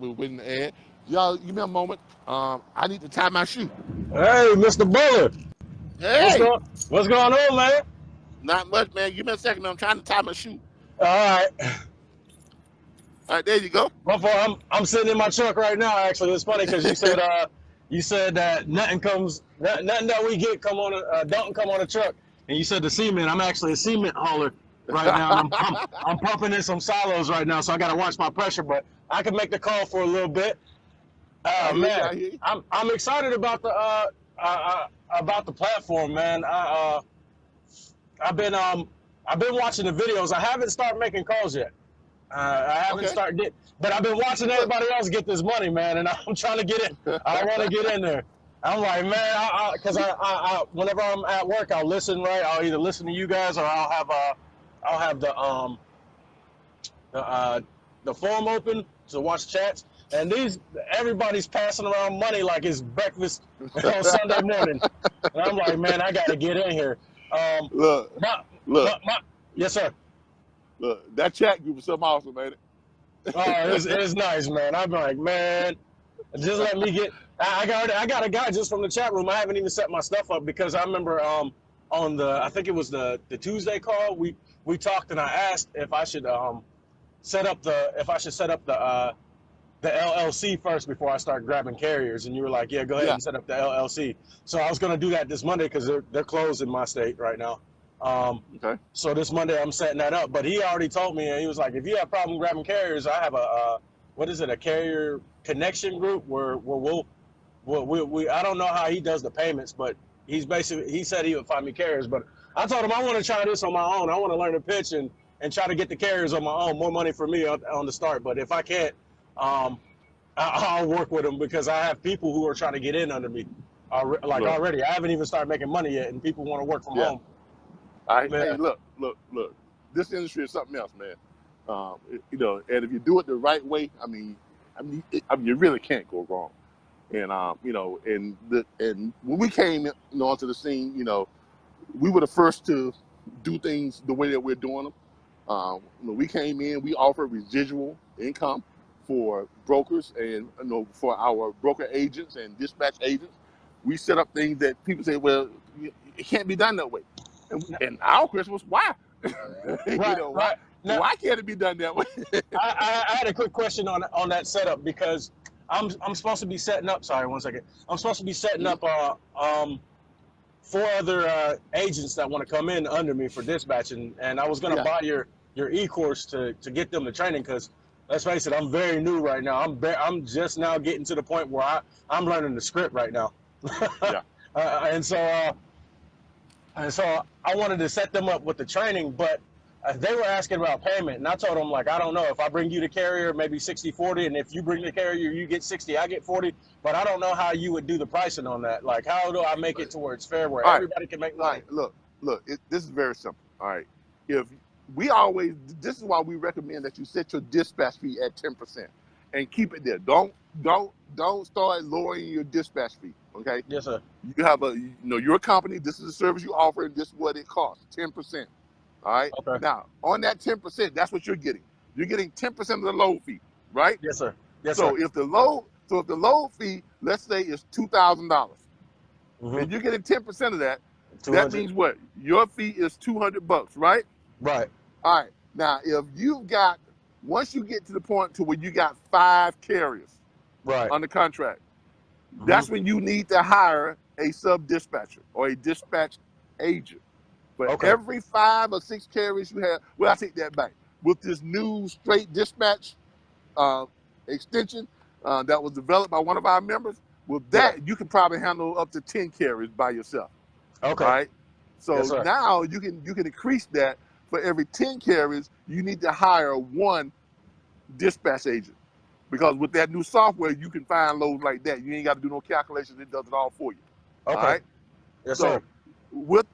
We're waiting to add. Y'all, give me a moment. I need to tie my shoe. Hey, Mr. Butler, what's Hey, going what's going on, man? not much, man. Give me a second, man. I'm trying to tie my shoe. All right, All right, there you go. I'm sitting in my truck right now. Actually, it's funny because you said that nothing that we get don't come on a truck, and you said the cement. I'm actually a cement hauler right now, and I'm pumping in some silos right now, so I got to watch my pressure. But I can make the call for a little bit. I hear you. Man, I hear you. I'm excited about the platform, man. I've been watching the videos. I haven't started making calls yet. I haven't Okay. started get, but I've been watching Look. everybody else get this money, man, and I'm trying to get in. I want to get in there. I'm like, man, because whenever I'm at work, I'll listen. Right, I'll either listen to you guys or I'll have the forum open to watch chats. And everybody's passing around money like it's breakfast on Sunday morning. And I'm like, man, I got to get in here. Look. My, Look. yes, sir. Look. That chat group was something awesome, ain't it? Oh, it's nice, man. I'm like, man, just let me get. I got a guy just from the chat room. I haven't even set my stuff up because I remember on I think it was the Tuesday call we talked and I asked if I should set up the LLC first before I start grabbing carriers, and you were like, yeah, go ahead Yeah. and set up the LLC. So I was going to do that this Monday because they're closed in my state right now. Okay. So this Monday I'm setting that up, but he already told me, and he was like, if you have problem grabbing carriers, I have a carrier connection group where we I don't know how he does the payments, but he said he would find me carriers, but I told him I want to try this on my own. I want to learn to pitch and try to get the carriers on my own, more money for me on the start. But if I can't, I'll work with them because I have people who are trying to get in under me already. I haven't even started making money yet, and people want to work from home. Hey, look. This industry is something else, man. And if you do it the right way, I mean, you really can't go wrong. And and when we came onto the scene, we were the first to do things the way that we're doing them. We came in, we offered residual income for brokers and for our broker agents and dispatch agents. We set up things that people say, well, it can't be done that way. And our question was, why? Right. Now, why can't it be done that way? I had a quick question on that setup because I'm supposed to be setting up. Sorry, 1 second. I'm supposed to be setting up 4 other agents that want to come in under me for dispatching, and I was gonna buy your e-course to get them the training because let's face it, I'm very new right now. I'm just now getting to the point where I'm learning the script right now. Yeah. And so I wanted to set them up with the training, but they were asking about payment, and I told them, like, I don't know. If I bring you the carrier, maybe 60-40, and if you bring the carrier, you get 60, I get 40, but I don't know how you would do the pricing on that. Like, how do I make it to where it's fair, where everybody can make money? All right, look, this is very simple. All right, this is why we recommend that you set your dispatch fee at 10% and keep it there. Don't start lowering your dispatch fee. Okay. Yes, sir. You have you're a company. This is the service you offer, and this is what it costs. 10%. All right. Okay. Now, on that 10%, that's what you're getting. You're getting 10% of the load fee, right? Yes, sir. Yes, so sir. if the load fee, let's say, is $2,000, and you're getting 10% of that, that means what? Your fee is $200, right? Right. All right. Now, if once you get to the point to where you got 5 carriers, right, on the contract, that's when you need to hire a sub dispatcher or a dispatch agent. But every 5 or 6 carriers you have, well, I take that back. With this new straight dispatch extension that was developed by one of our members, with that, you can probably handle up to 10 carriers by yourself. Okay. Right? So now you can increase that. For every 10 carriers, you need to hire 1 dispatch agent. Because with that new software, you can find loads like that. You ain't got to do no calculations. It does it all for you. Okay. All right? Yes, sir. With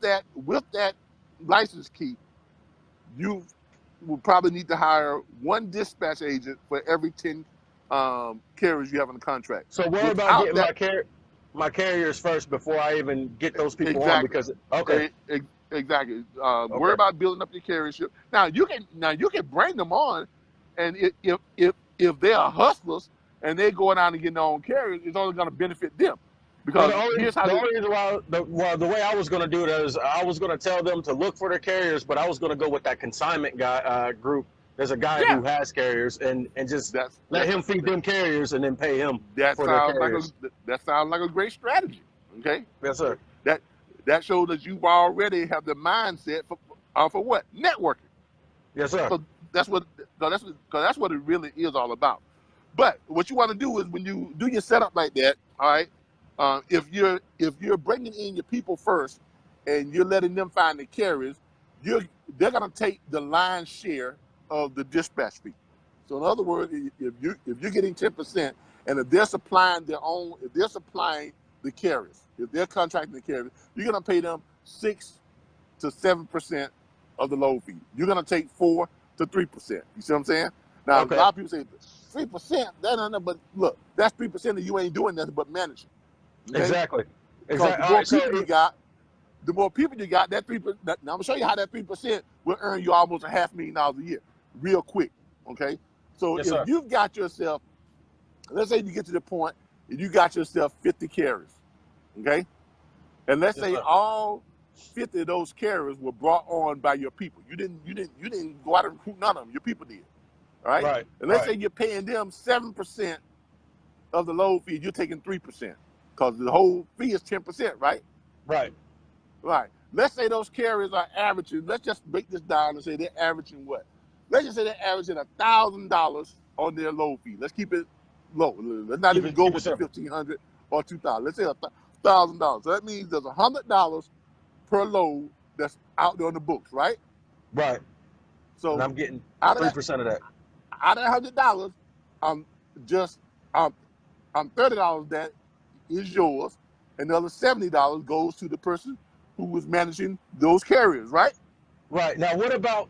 that license key, you will probably need to hire 1 dispatch agent for every 10 carriers you have on the contract. So worry about getting my carriers first before I even get those people on because exactly. Worry about building up your carriership. Now you can bring them on, and if if they are hustlers and they're going out and getting their own carriers, it's only going to benefit them. Well, Because here's how the only reason why the way I was going to do it is I was going to tell them to look for their carriers, but I was going to go with that consignment guy group. There's a guy yeah, who has carriers, and just that's let that's him feed them carriers and then pay him that for their sounds like carriers. that sounds like a great strategy. Okay, Yes, sir. that that shows that you already have the mindset for what networking. Yes, sir. So that's what that's what it really is all about. But what you want to do is when you do your setup like that, all right. If you're bringing in your people first, and you're letting them find the carriers, they're gonna take the lion's share of the dispatch fee. So in other words, if you're getting 10%, and if they're supplying the carriers, if they're contracting the carriers, you're gonna pay them 6 to 7% of the load fee. You're gonna take 4 to 3%. You see what I'm saying? Now Okay. a lot of people say 3%. But look, that's 3% that you ain't doing nothing but managing. Okay? Exactly. Because Exactly. the more people you got, that 3%. Now I'm gonna show you how that 3% will earn you almost $500,000 a year, real quick. Okay. So Yes, if sir. you've got yourself, let's say you get to the point, and you got yourself 50 carriers, okay, and let's Yes, say sir. all 50 of those carriers were brought on by your people. You didn't go out and recruit none of them. Your people did. All right. Right. And let's Right. say you're paying them 7% of the load fee. You're taking 3% because the whole fee is 10%, right? Right. Right. Let's say those carriers are averaging. Let's just break this down and say they're averaging what? Let's just say they're averaging $1,000 on their load fee. Let's keep it low. Let's not even go Keep it with the simple. 1,500 or 2,000. Let's say $1,000. So that means there's $100 per load that's out there on the books, right? Right. And So I'm getting out of that, 3% of that. out of $100, I'm $30 that is yours, and the other $70 goes to the person who was managing those carriers, right? Right. Now, what about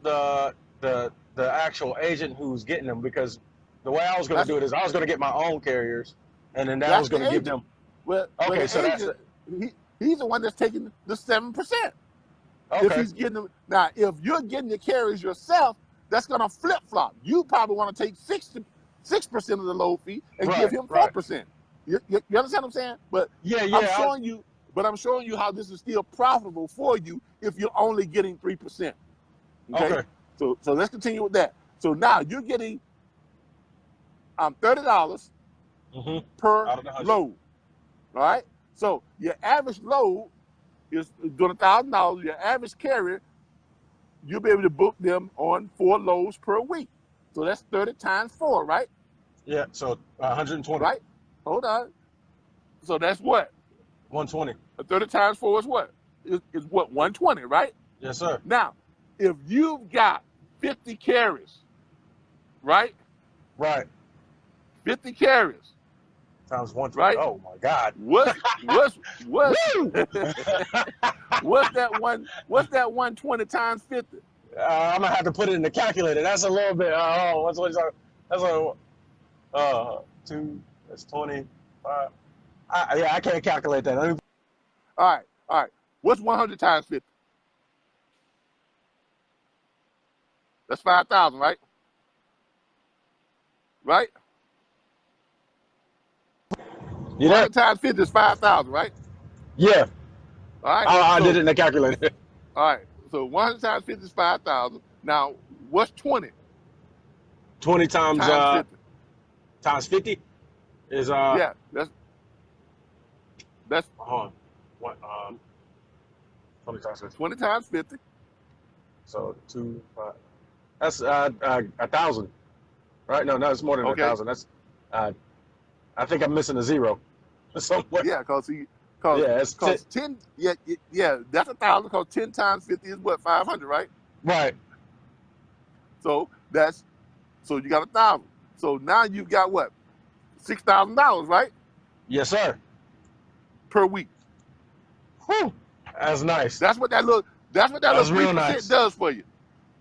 the actual agent who's getting them? Because the way I was going to That's do it is I was going to get my own carriers, and then I that's was going the to give agent. them. Well, Okay, the so that's agent, he's the one that's taking the 7%. If okay. he's getting them now, if you're getting the carriers yourself, that's gonna flip flop. You probably want to take 6% of the load fee and give Right. him Right. 4%. You understand what I'm saying? But Yeah. I'm Yeah. showing you. But I'm showing you how this is still profitable for you if you're only getting 3%. Okay. Okay. So let's continue with that. So now you're getting $30 Mm-hmm. per Out of the 100. load. All right. So your average load is doing $1,000. Your average carrier, you'll be able to book them on 4 loads per week. So that's 30 times 4, right? Yeah. So 120. Right? Hold on. So that's what? 120. 30 times 4 is what? Is what? 120, right? Yes, sir. Now, if you've got 50 carriers, right? Right. 50 carriers, Times 120. right? Oh my God. What's Woo! what's that 120 times 50? I'm gonna have to put it in the calculator. That's a little bit. What's that's a 2. That's 25. I can't calculate that. All right. What's 100 times 50? That's 5,000, right? Right? You there? 100 times 50 is 5,000, right? Yeah. All right. I So, did it in the calculator. all right. So 100 times 50 is 5,000. Now, what's 20 20 times times 50? times 50 is Yeah, that's hold on. What 20 times 50. 20 times 50. So 2 5. That's 1,000. Right? No, it's more than Okay. 1,000. That's I think I'm missing a zero somewhere. Yeah, because Yeah, it's 10. Yeah, that's 1,000. Because 10 times 50 is what? 500, right? right. So you got 1,000. So now you've got what? $6,000, right? Yes, sir. Per week. Whew. That's nice. That's what that little That's 3% real nice. does for you.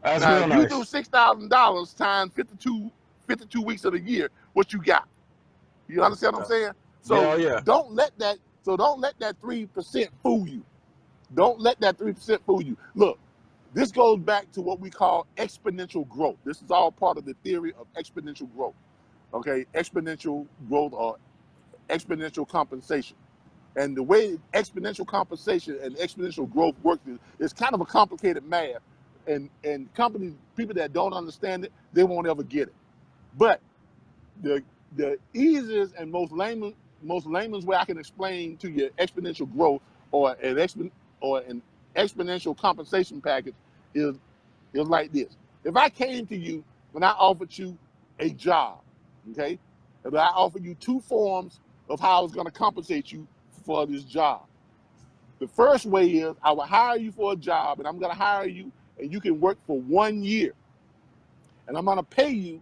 That's Now, real if nice. you do $6,000 times 52 weeks of the year, what you got? You understand what I'm saying? So Yeah. don't let that 3% fool you. Don't let that 3% fool you. Look, This goes back to what we call exponential growth. This is all part of the theory of exponential growth. Okay, exponential growth or exponential compensation. And the way exponential compensation and exponential growth works is kind of a complicated math. And companies, people that don't understand it, they won't ever get it. But the easiest and most layman's way I can explain to you exponential growth or an exponential compensation package is like this. If I came to you and I offered you a job, okay, if I offered you two forms of how I was going to compensate you for this job. The first way is I will hire you for a job, and I'm going to hire you, and you can work for 1 year, and I'm going to pay you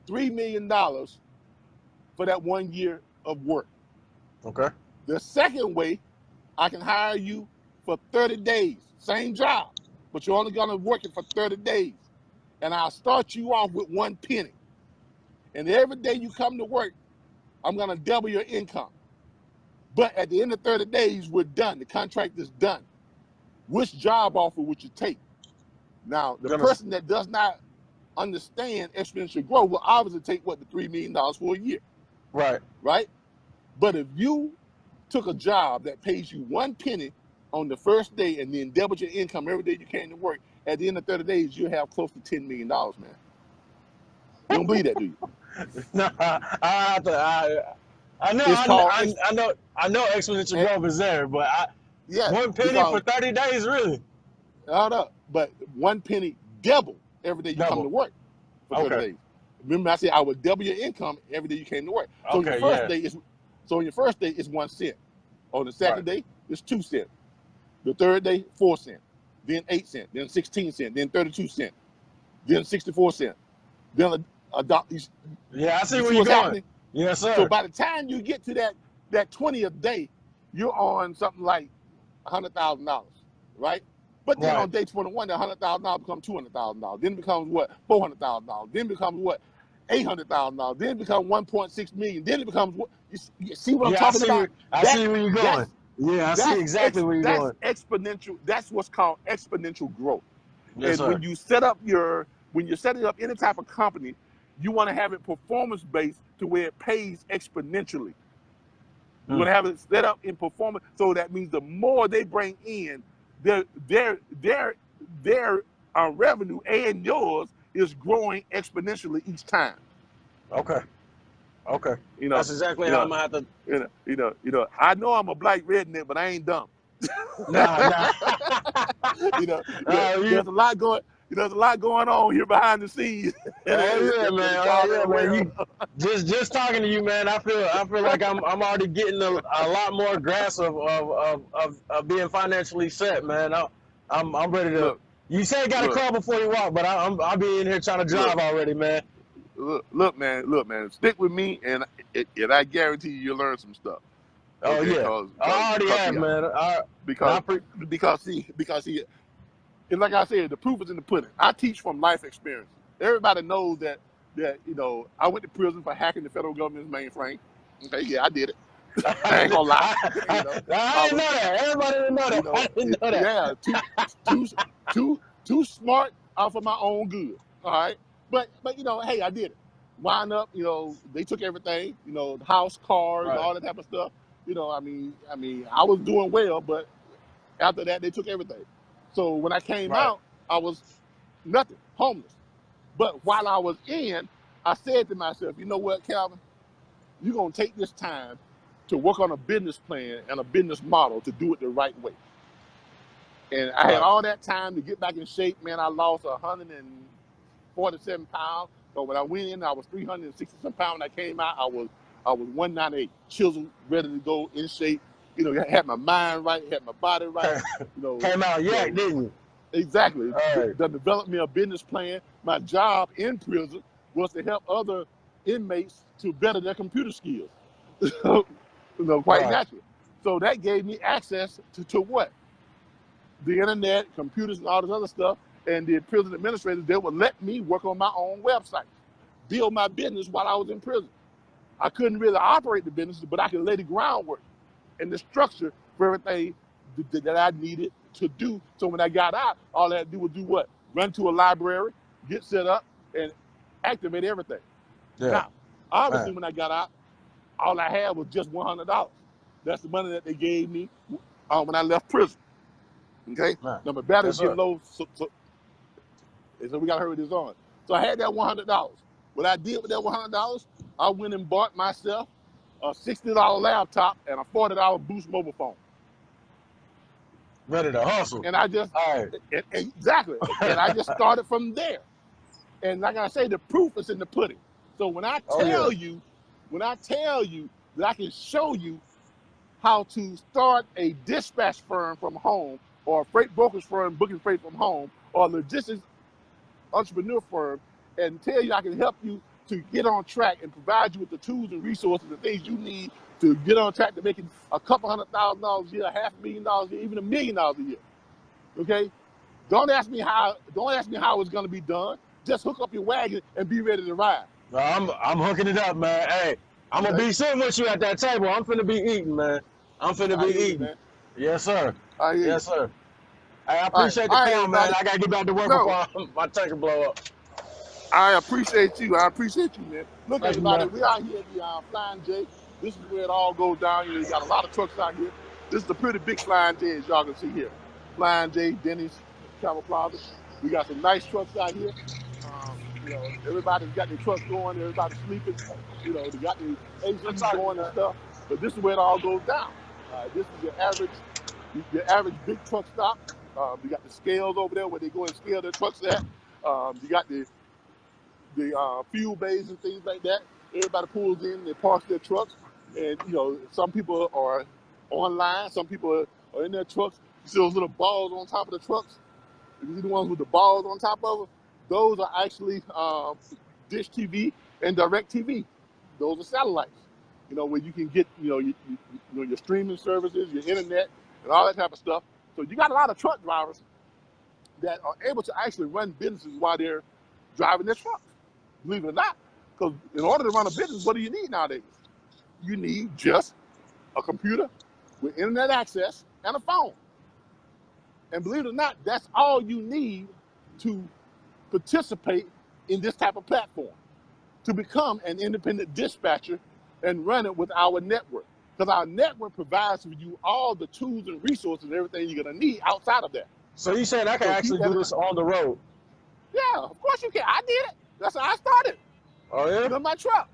$3 million for that 1 year of work. Okay. The second way, I can hire you for 30 days, same job, but you're only going to work it for 30 days, and I'll start you off with 1 penny, and every day you come to work, I'm going to double your income. But at the end of 30 days, we're done. The contract is done. Which job offer would you take? Now, the person that does not understand exponential growth will obviously take, what, the $3 million for a year. Right. Right? But if you took a job that pays you 1 penny on the first day and then doubled your income every day you came to work, at the end of 30 days, you'll have close to $10 million, man. You don't believe that, do you? No, I know exponential growth is there, but yeah, 1 penny for 30 days, really? Hold up, but 1 penny double every day you come to work for 30 days. Remember, I said I would double your income every day you came to work. So your first day is, on your first day is 1 cent. On the second day, it's 2 cents. The third day, 4 cents. Then 8 cents. Then 16 cents. Then 32 cents. Then 64 cents. Then I see where you're going. Yes, sir. So by the time you get to that 20th day, you're on something like $100,000, right? But then on day 21, that $100,000 becomes $200,000. Then it becomes what? $400,000. Then it becomes what? $800,000. Then it becomes 1.6 million. Then it becomes what? You see what I'm talking about? I see where you're going. I see exactly where you're going. That's exponential. That's what's called exponential growth. Yes, sir. When you're setting up any type of company, you want to have it performance-based to where it pays exponentially. You want to have it set up in performance, so that means the more they bring in, their revenue and yours is growing exponentially each time. Okay. That's exactly how I'm gonna have to. I know I'm a black redneck, but I ain't dumb. Nah. There's a lot going. There's a lot going on here behind the scenes. Man. You, just talking to you, man. I feel like I'm already getting a lot more grasp of being financially set, man. I'm ready to. Look, you say you got to crawl before you walk, but I'll be in here trying to drive already, man. Look, man. Stick with me, and I guarantee you'll learn some stuff. Oh yeah, I already have, man. Because see. And like I said, the proof is in the pudding. I teach from life experience. Everybody knows that I went to prison for hacking the federal government's mainframe. Okay, yeah, I did it. I ain't gonna lie. I didn't know that. Everybody didn't know that. I didn't know that. Yeah, too smart for my own good. All right, but hey, I did it. Wind up, they took everything. The house, cars, all that type of stuff. I mean, I was doing well, but after that, they took everything. So when I came out, I was nothing, homeless. But while I was in, I said to myself, you know what, Calvin? You're going to take this time to work on a business plan and a business model to do it the right way. And I had all that time to get back in shape. Man, I lost 147 pounds. So when I went in, I was 360-some pounds. When I came out, I was 198, chiseled, ready to go, in shape. Had my mind right, had my body right. Came out didn't you? Exactly. That developed me a business plan. My job in prison was to help other inmates to better their computer skills. Quite naturally. So that gave me access to what? The internet, computers, and all this other stuff. And the prison administrators, they would let me work on my own website, build my business while I was in prison. I couldn't really operate the business, but I could lay the groundwork and the structure for everything that I needed to do. So when I got out, all I had to do was do what? Run to a library, get set up, and activate everything. Yeah. Now, obviously, Man. when I got out, all I had was just $100. That's the money that they gave me when I left prison. Okay? Man. Now, my battery's Yes, getting sir. low, so we got to hurry this on. So I had that $100. What I did with that $100, I went and bought myself a $60 laptop and a $40 Boost mobile phone. Ready to hustle. And I just, All right. exactly. And I just started from there. And like I say, the proof is in the pudding. So when I tell you that I can show you how to start a dispatch firm from home, or a freight brokerage firm booking freight from home, or a logistics entrepreneur firm, and tell you I can help you to get on track and provide you with the tools and resources and things you need to get on track to making a couple $100,000 a year, $500,000 a year, even $1 million a year. Okay? Don't ask me how it's gonna be done. Just hook up your wagon and be ready to ride. I'm hooking it up, man. Hey, I'm gonna be sitting with you at that table. I'm finna be eating, man. I'm finna be eating. Man. Yes, sir. I hear Yes, you. sir. Hey, I appreciate the call, man. I gotta get back to work before my tanker blow up. I appreciate you. man. Look, Thank everybody, you, man. we out here at the Flying J. This is where it all goes down. You got a lot of trucks out here. This is a pretty big Flying J, as y'all can see here. Flying J, Denny's, Camel Plaza. We got some nice trucks out here. Everybody's got their trucks going. Everybody's sleeping. They got their ACs going and stuff. But this is where it all goes down. This is your average big truck stop. You got the scales over there where they go and scale their trucks at. You got the fuel bays and things like that. Everybody pulls in, they parks their trucks, and some people are online, some people are in their trucks. You see those little balls on top of the trucks? You see the ones with the balls on top of them? Those are actually Dish TV and Direct TV. Those are satellites. Where you can get your streaming services, your internet, and all that type of stuff. So you got a lot of truck drivers that are able to actually run businesses while they're driving their trucks. Believe it or not, because in order to run a business, what do you need nowadays? You need just a computer with internet access and a phone. And believe it or not, that's all you need to participate in this type of platform, to become an independent dispatcher and run it with our network. Because our network provides for you all the tools and resources and everything you're going to need outside of that. So you said I can actually do this on the road? Yeah, of course you can. I did it. That's how I started. Oh yeah. In my truck.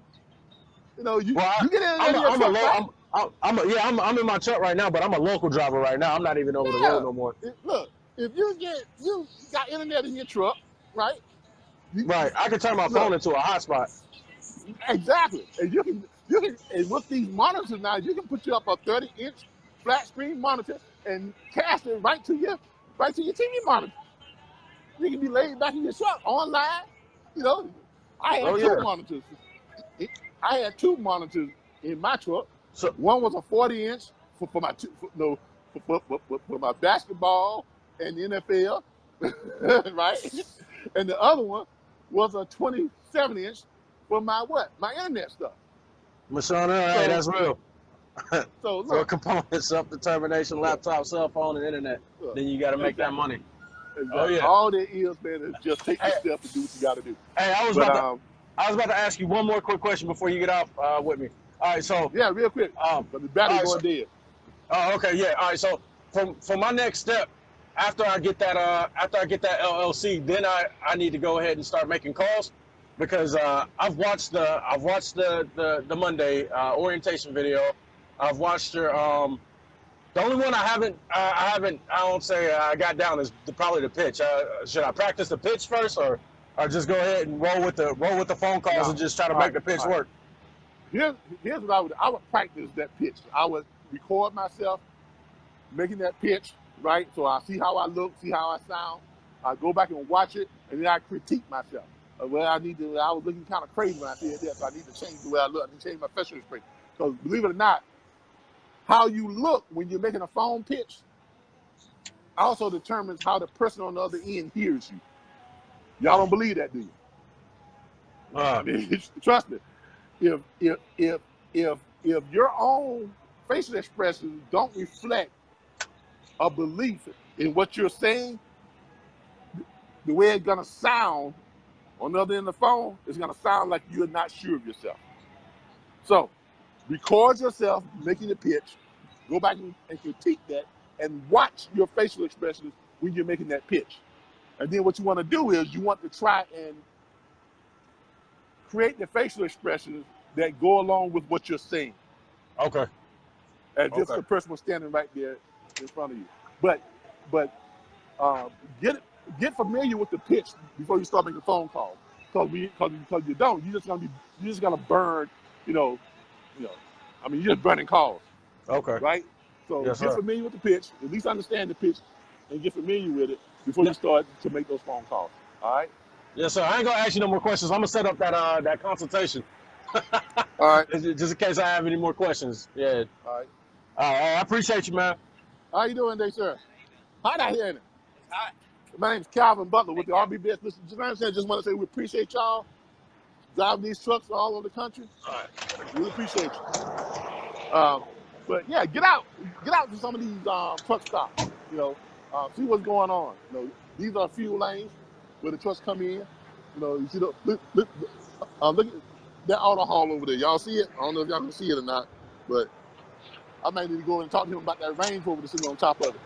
You get in your truck, right? I'm in my truck right now, but I'm a local driver right now. I'm not even over the road no more. Look, if you got internet in your truck, right? Right. I can turn my phone into a hotspot. Exactly. And you can and with these monitors now, you can put you up a 30-inch flat screen monitor and cast it right to your TV monitor. You can be laid back in your truck online. I had two monitors. I had two monitors in my truck. So one was a 40-inch for my basketball and the NFL, right? And the other one was a 27-inch for my internet stuff. Hey, that's real. So look, for components, self-determination, laptop, cell phone, and internet. Then you got to make that money. Exactly. Oh, yeah. All there is, man, is just take the step to do what you got to do. Hey, I was about to ask you one more quick question before you get off with me. All right, so real quick. But the battery's going dead. Oh, okay, yeah. All right, so for my next step, after I get that LLC, then I need to go ahead and start making calls, because I've watched the Monday orientation video. I've watched your the only one I don't say I got down is probably the pitch. Should I practice the pitch first, or just go ahead and roll with the phone calls and just try to make the pitch work? Here's what I would practice that pitch. I would record myself making that pitch, right? So I see how I look, see how I sound. I go back and watch it, and then I critique myself. I was looking kind of crazy when I did that, so I need to change the way I look. I need to change my facial expression. Because believe it or not, how you look when you're making a phone pitch also determines how the person on the other end hears you. Y'all don't believe that, do you? I mean, trust me. If your own facial expressions don't reflect a belief in what you're saying, the way it's gonna sound on the other end of the phone is gonna sound like you're not sure of yourself. So record yourself making the pitch, go back and critique that, and watch your facial expressions when you're making that pitch. And then what you want to do is you want to try and create the facial expressions that go along with what you're saying. Okay. As if Okay. the person was standing right there in front of you. But get familiar with the pitch before you start making phone calls. Because you don't, you're just gonna burn, you're just burning calls, Okay. right? So Yes, get sir. familiar with the pitch, at least understand the pitch, and get familiar with it before you start to make those phone calls. All right. Yes, sir. I ain't gonna ask you no more questions. I'm gonna set up that consultation. All right. Just in case I have any more questions. Yeah. All right. I appreciate you, man. How you doing today, sir? Hot out here, ain't it? My name's Calvin Butler with the RBBS Logistics Learning Center. Just want to say we appreciate y'all driving these trucks all over the country. All right. We appreciate you. But yeah, get out to some of these truck stops. See what's going on. These are fuel lanes where the trucks come in. You see look at that auto haul over there. Y'all see it? I don't know if y'all can see it or not, but I might need to go and talk to him about that Range Rover that's sitting on top of it.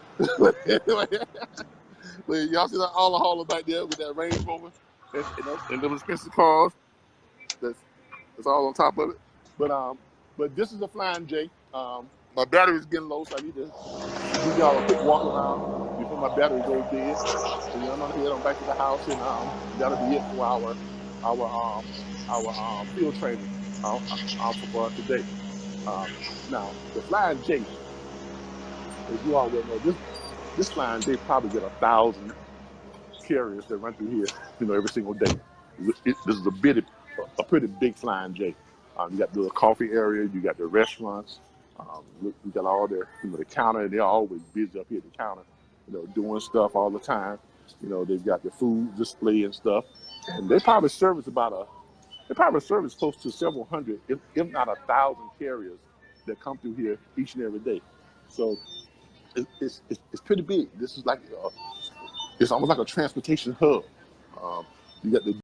But y'all see that auto hauler back there with that Range Rover and those expensive cars. That's all on top of it. But this is a Flying J. My battery's getting low, so I need to give y'all a quick walk around before my battery goes dead. So I'm gonna head on back to the house, and that'll be it for our field training for today. Now the Flying J, as you all well know, this Flying J probably get 1,000 carriers that run through here, every single day. This is a pretty big Flying J. You got the coffee area, you got the restaurants, you got all the counter. They're always busy up here at the counter, doing stuff all the time. They've got the food display and stuff, and they probably service close to several hundred, if not 1,000 carriers that come through here each and every day. So it's pretty big. This is like it's almost like a transportation hub. You got the